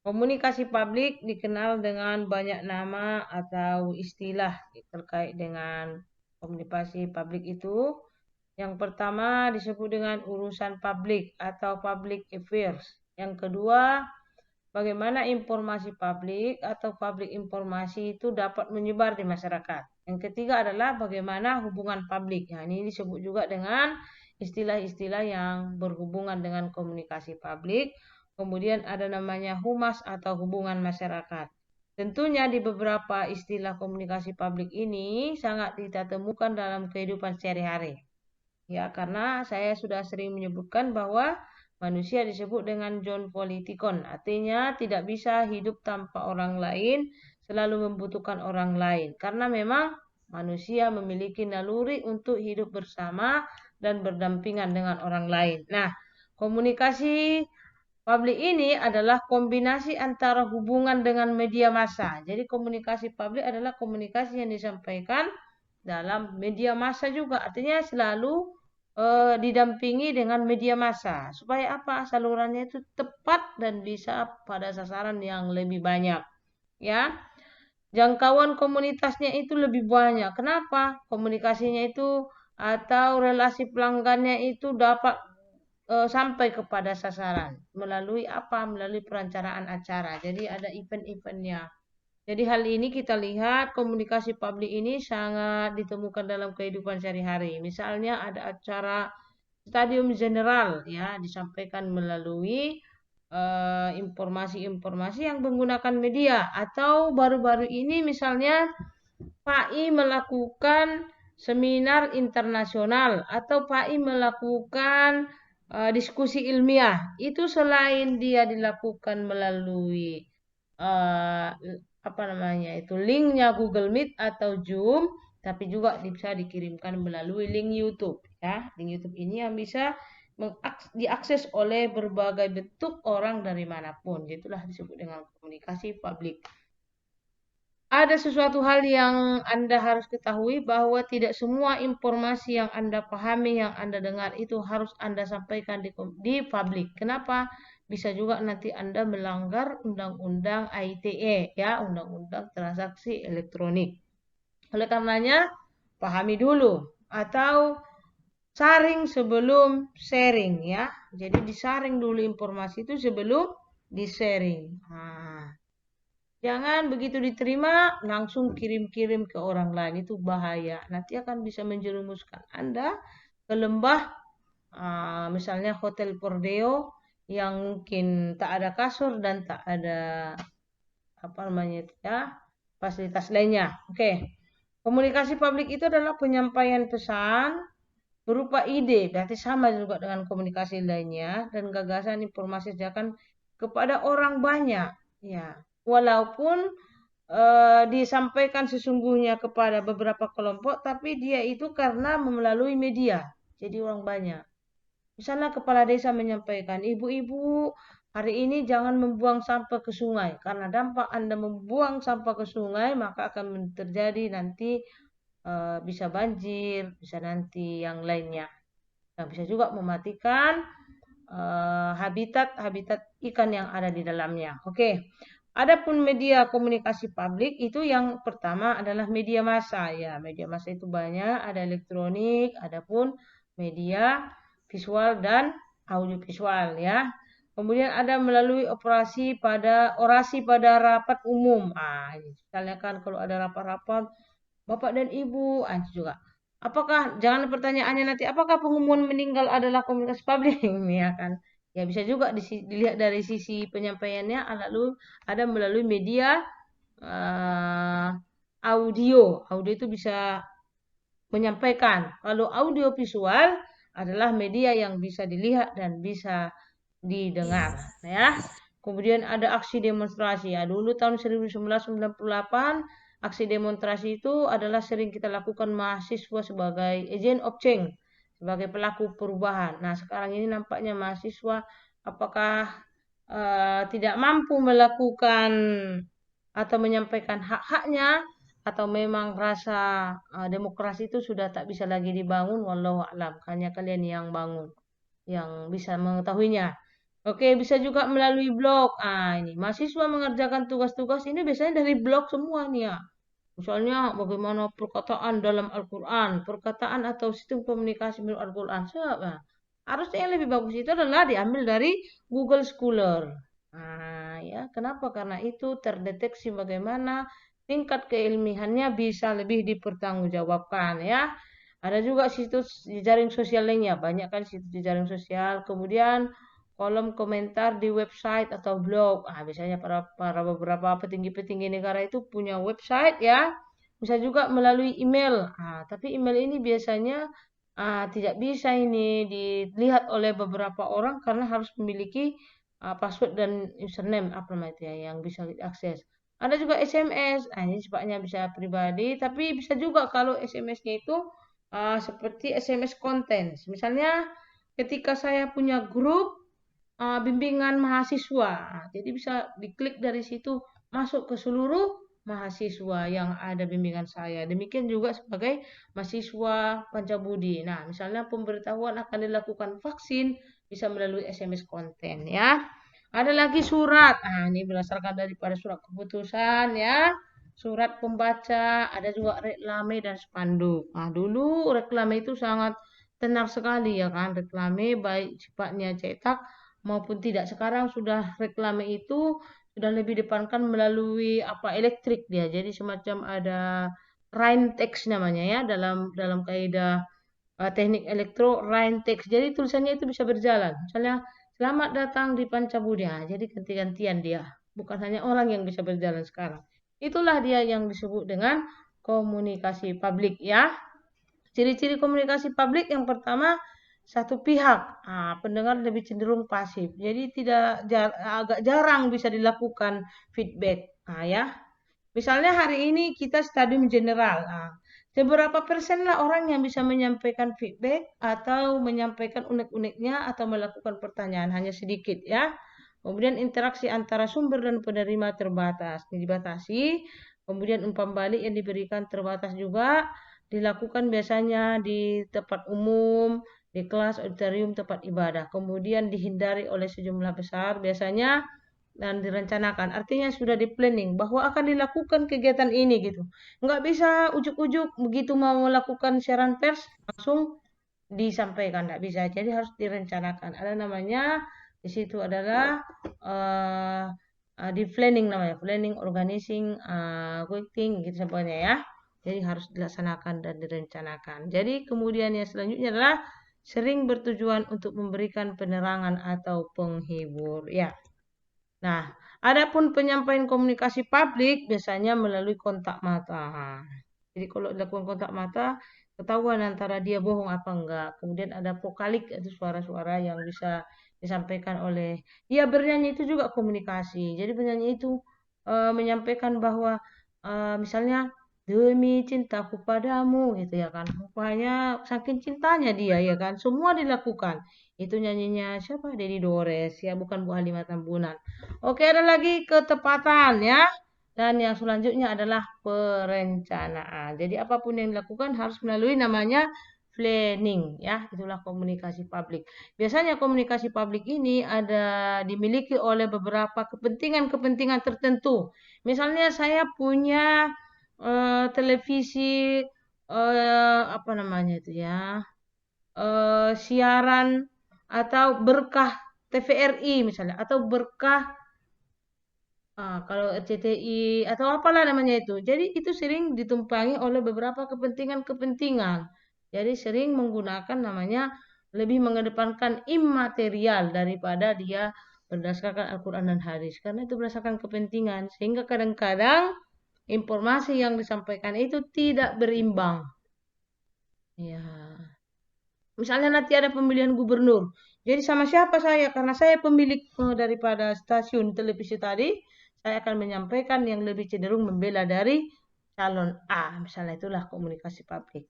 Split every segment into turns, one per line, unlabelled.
Komunikasi publik dikenal dengan banyak nama atau istilah terkait dengan komunikasi publik itu. Yang pertama disebut dengan urusan publik atau public affairs. Yang kedua, bagaimana informasi publik atau publik informasi itu dapat menyebar di masyarakat. Yang ketiga adalah bagaimana hubungan publik. Nah, ini disebut juga dengan istilah-istilah yang berhubungan dengan komunikasi publik. Kemudian ada namanya humas atau hubungan masyarakat. Tentunya di beberapa istilah komunikasi publik ini sangat kita temukan dalam kehidupan sehari-hari. Ya, karena saya sudah sering menyebutkan bahwa manusia disebut dengan John Politikon, artinya tidak bisa hidup tanpa orang lain, selalu membutuhkan orang lain. Karena memang manusia memiliki naluri untuk hidup bersama dan berdampingan dengan orang lain. Nah, komunikasi publik ini adalah kombinasi antara hubungan dengan media massa. Jadi komunikasi publik adalah komunikasi yang disampaikan dalam media massa juga. Artinya selalu didampingi dengan media massa. Supaya apa? Salurannya itu tepat dan bisa pada sasaran yang lebih banyak. Ya, jangkauan komunitasnya itu lebih banyak. Kenapa? Komunikasinya itu atau relasi pelanggannya itu dapat sampai kepada sasaran. Melalui apa? Melalui perencanaan acara. Jadi ada event-eventnya. Jadi hal ini kita lihat komunikasi publik ini sangat ditemukan dalam kehidupan sehari-hari. Misalnya ada acara stadium general ya disampaikan melalui informasi-informasi yang menggunakan media atau baru-baru ini misalnya PAI melakukan seminar internasional atau PAI melakukan diskusi ilmiah. Itu selain dia dilakukan melalui uh, apa namanya itu linknya Google Meet atau Zoom, tapi juga bisa dikirimkan melalui link YouTube ya. Link YouTube ini yang bisa diakses oleh berbagai bentuk orang dari manapun. Itulah disebut dengan komunikasi publik. Ada sesuatu hal yang Anda harus ketahui bahwa tidak semua informasi yang Anda pahami, yang Anda dengar itu harus Anda sampaikan di publik. Kenapa? Bisa juga nanti Anda melanggar undang-undang ITE, ya, undang-undang transaksi elektronik. Oleh karenanya, pahami dulu atau saring sebelum sharing, ya. Jadi disaring dulu informasi itu sebelum di-sharing. Nah, jangan begitu diterima langsung kirim-kirim ke orang lain, itu bahaya. Nanti akan bisa menjerumuskan Anda ke lembah misalnya Hotel Pordeo yang mungkin tak ada kasur dan tak ada apa namanya itu ya fasilitas lainnya. Oke. Komunikasi publik itu adalah penyampaian pesan berupa ide, berarti sama juga dengan komunikasi lainnya dan gagasan informasi ajakan kepada orang banyak. Ya, walaupun disampaikan sesungguhnya kepada beberapa kelompok, tapi dia itu karena melalui media, jadi orang banyak. Misalnya kepala desa menyampaikan, ibu-ibu hari ini jangan membuang sampah ke sungai, karena dampak Anda membuang sampah ke sungai maka akan terjadi nanti bisa banjir, bisa nanti yang lainnya. Nah, bisa juga mematikan habitat ikan yang ada di dalamnya. Oke. Adapun media komunikasi publik itu yang pertama adalah media massa ya. Media massa itu banyak, ada elektronik, adapun media visual dan audiovisual ya. Kemudian ada melalui orasi pada rapat umum. Misalnya kan kalau ada rapat-rapat Bapak dan Ibu, juga. Apakah jangan pertanyaannya nanti apakah pengumuman meninggal adalah komunikasi publik ya kan? Ya bisa juga dilihat dari sisi penyampaiannya lalu ada melalui media uh, audio. Audio itu bisa menyampaikan. Kalau audio visual adalah media yang bisa dilihat dan bisa didengar ya. Kemudian ada aksi demonstrasi ya. Dulu tahun 1998 aksi demonstrasi itu adalah sering kita lakukan mahasiswa sebagai agent of change, sebagai pelaku perubahan. Nah, sekarang ini nampaknya mahasiswa apakah tidak mampu melakukan atau menyampaikan hak-haknya atau memang rasa demokrasi itu sudah tak bisa lagi dibangun, wallahu a'lam. Hanya kalian yang bangun, yang bisa mengetahuinya. Oke, bisa juga melalui blog. Ini mahasiswa mengerjakan tugas-tugas ini biasanya dari blog semua nih ya. Misalnya bagaimana perkataan dalam Al-Quran, perkataan atau sistem komunikasi menurut Al-Quran. Siapa? Harusnya yang lebih bagus itu adalah diambil dari Google Scholar. Ya, kenapa? Karena itu terdeteksi bagaimana tingkat keilmiannya bisa lebih dipertanggungjawabkan ya. Ada juga situs jejaring sosial lainnya, banyak kan situs jejaring sosial. Kemudian kolom komentar di website atau blog. Biasanya para beberapa petinggi-petinggi negara itu punya website ya. Bisa juga melalui email. Tapi email ini biasanya tidak bisa ini dilihat oleh beberapa orang karena harus memiliki password dan username apa namanya itu ya yang bisa diakses. Ada juga SMS. Ini sifatnya bisa pribadi, tapi bisa juga kalau SMS-nya itu seperti SMS konten. Misalnya ketika saya punya grup bimbingan mahasiswa. Jadi bisa diklik dari situ masuk ke seluruh mahasiswa yang ada bimbingan saya. Demikian juga sebagai mahasiswa Pancabudi. Nah, misalnya pemberitahuan akan dilakukan vaksin bisa melalui SMS konten ya. Ada lagi surat. Ini berdasarkan daripada surat keputusan ya. Surat pembaca, ada juga reklame dan spanduk. Dulu reklame itu sangat tenar sekali ya kan. Reklame baik sifatnya cetak maupun tidak. Sekarang sudah reklame itu sudah lebih depankan melalui apa elektrik dia. Jadi semacam ada rain text namanya ya dalam kaidah teknik elektro rain text. Jadi tulisannya itu bisa berjalan. Misalnya selamat datang di Pancabudi. Jadi ganti-gantian dia. Bukan hanya orang yang bisa berjalan sekarang. Itulah dia yang disebut dengan komunikasi publik ya. Ciri-ciri komunikasi publik yang pertama satu pihak, pendengar lebih cenderung pasif. Jadi agak jarang bisa dilakukan feedback. Ya. Misalnya hari ini kita stadium general. Seberapa persen lah orang yang bisa menyampaikan feedback atau menyampaikan unek-uneknya atau melakukan pertanyaan hanya sedikit ya. Kemudian interaksi antara sumber dan penerima terbatas, dibatasi. Kemudian umpan balik yang diberikan terbatas juga dilakukan biasanya di tempat umum, di kelas, auditorium, tempat ibadah. Kemudian dihindari oleh sejumlah besar biasanya dan direncanakan. Artinya sudah di planning bahwa akan dilakukan kegiatan ini gitu. Nggak bisa ujuk-ujuk begitu mau melakukan siaran pers langsung disampaikan, nggak bisa. Jadi harus direncanakan. Ada namanya di situ adalah uh, di planning namanya, planning, organizing, working gitu semuanya ya. Jadi harus dilaksanakan dan direncanakan. Jadi kemudian yang selanjutnya adalah sering bertujuan untuk memberikan penerangan atau penghibur ya. Nah, adapun penyampaian komunikasi publik biasanya melalui kontak mata. Jadi kalau dilakukan kontak mata, ketahuan antara dia bohong apa enggak. Kemudian ada vokalik, itu suara-suara yang bisa disampaikan oleh dia bernyanyi itu juga komunikasi. Jadi penyanyi itu menyampaikan bahwa misalnya demi cintaku padamu gitu ya kan. Rupanya saking cintanya dia ya kan, semua dilakukan. Itu nyanyinya siapa? Dedi Dores ya, bukan Bu Halimah Tambunan. Oke, ada lagi ketepatan ya. Dan yang selanjutnya adalah perencanaan. Jadi apapun yang dilakukan harus melalui namanya planning ya. Itulah komunikasi publik. Biasanya komunikasi publik ini ada dimiliki oleh beberapa kepentingan-kepentingan tertentu. Misalnya saya punya televisi apa namanya itu ya? Siaran atau berkah TVRI misalnya atau berkah kalau RCTI atau apalah namanya itu. Jadi itu sering ditumpangi oleh beberapa kepentingan-kepentingan. Jadi sering menggunakan namanya lebih mengedepankan imaterial daripada dia berdasarkan Al-Quran dan hadis. Karena itu berdasarkan kepentingan. Sehingga kadang-kadang informasi yang disampaikan itu tidak berimbang. Ya. Misalnya nanti ada pemilihan gubernur. Jadi sama siapa saya? Karena saya pemilik daripada stasiun televisi tadi, saya akan menyampaikan yang lebih cenderung membela dari calon A. Misalnya itulah komunikasi publik.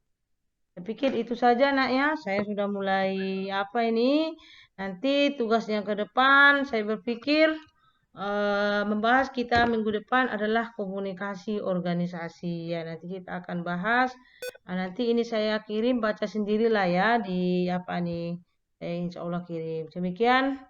Saya pikir itu saja nak ya. Saya sudah mulai apa ini. Nanti tugasnya ke depan saya berpikir membahas kita minggu depan adalah komunikasi organisasi. Ya, nanti kita akan bahas. Nanti ini saya kirim baca sendirilah ya di apa nih. Insya Allah kirim. Demikian.